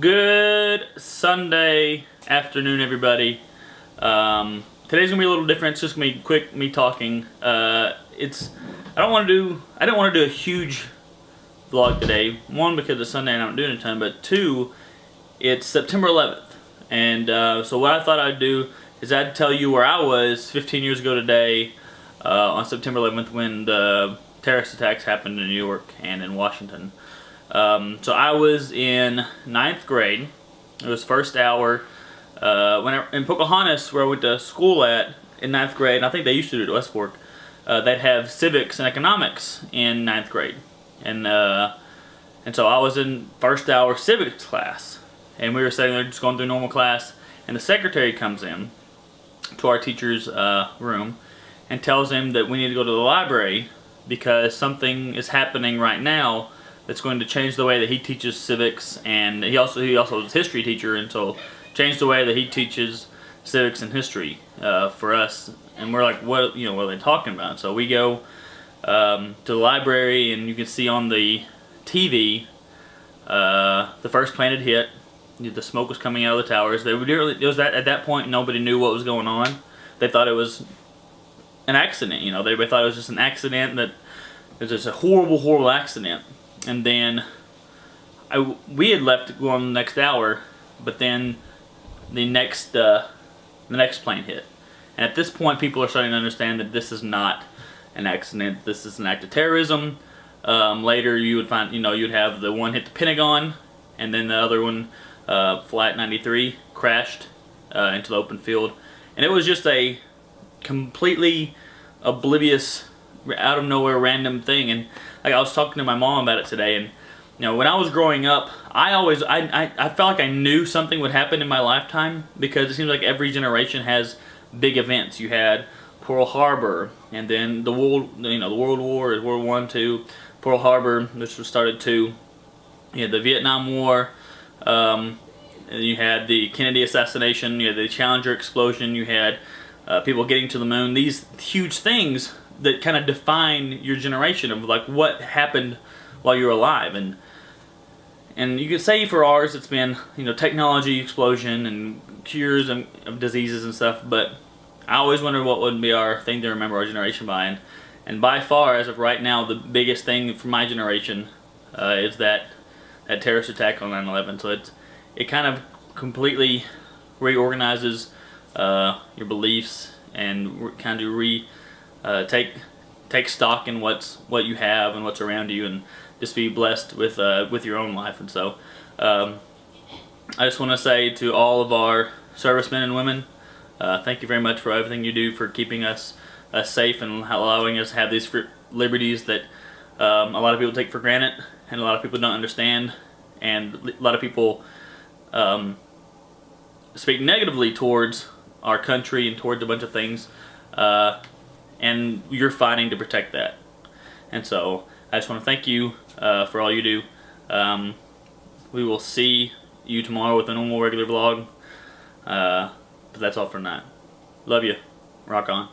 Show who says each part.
Speaker 1: Good Sunday afternoon, everybody. Today's gonna be a little different. It's just gonna be quick, me talking. I didn't want to do a huge vlog today. One, because it's Sunday and I'm not doing a ton, but two, it's September 11th, and so what I thought I'd do is I'd tell you where I was 15 years ago today on September 11th when the terrorist attacks happened in New York and in Washington. So I was in 9th grade. It was first hour. In Pocahontas, where I went to school at in 9th grade, and I think they used to do it at West Fork, they'd have civics and economics in 9th grade. And so I was in first hour civics class. And we were sitting there just going through normal class, and the secretary comes in to our teacher's room and tells him that we need to go to the library because something is happening right now that's going to change the way that he teaches civics, and he also was a history teacher, and so changed the way that he teaches civics and history for us. And we're like, what are they talking about? So we go to the library, and you can see on the TV the first plane had hit. The smoke was coming out of the towers. At that point, nobody knew what was going on. They thought it was an accident. They thought it was just an accident, that it was just a horrible, horrible accident. And then we had left to go on the next hour, but then the next plane hit. And at this point, people are starting to understand that this is not an accident. This is an act of terrorism. Later, you would find, you'd have the one hit the Pentagon, and then the other one, Flight 93, crashed into the open field. And it was just a completely oblivious, out of nowhere random thing. And like, I was talking to my mom about it today, and when I was growing up, I felt like I knew something would happen in my lifetime, because it seems like every generation has big events. You had Pearl Harbor, and then the World War, World War I, II, Pearl Harbor, which was started too. You had the Vietnam War, and you had the Kennedy assassination, you had the Challenger explosion, you had people getting to the moon. These huge things that kind of define your generation of like what happened while you were alive. And you could say for ours it's been technology explosion and cures of diseases and stuff, but I always wonder what would be our thing to remember our generation by. And by far, as of right now, the biggest thing for my generation is that terrorist attack on 9/11. So it kind of completely reorganizes your beliefs, and kind of take stock in what you have and what's around you, and just be blessed with your own life. And so I just want to say to all of our servicemen and women, thank you very much for everything you do for keeping us safe and allowing us to have these liberties that a lot of people take for granted, and a lot of people don't understand, and a lot of people speak negatively towards our country and towards a bunch of things, and you're fighting to protect that. And so I just want to thank you for all you do. We will see you tomorrow with a normal regular vlog, but that's all for tonight. Love you. Rock on.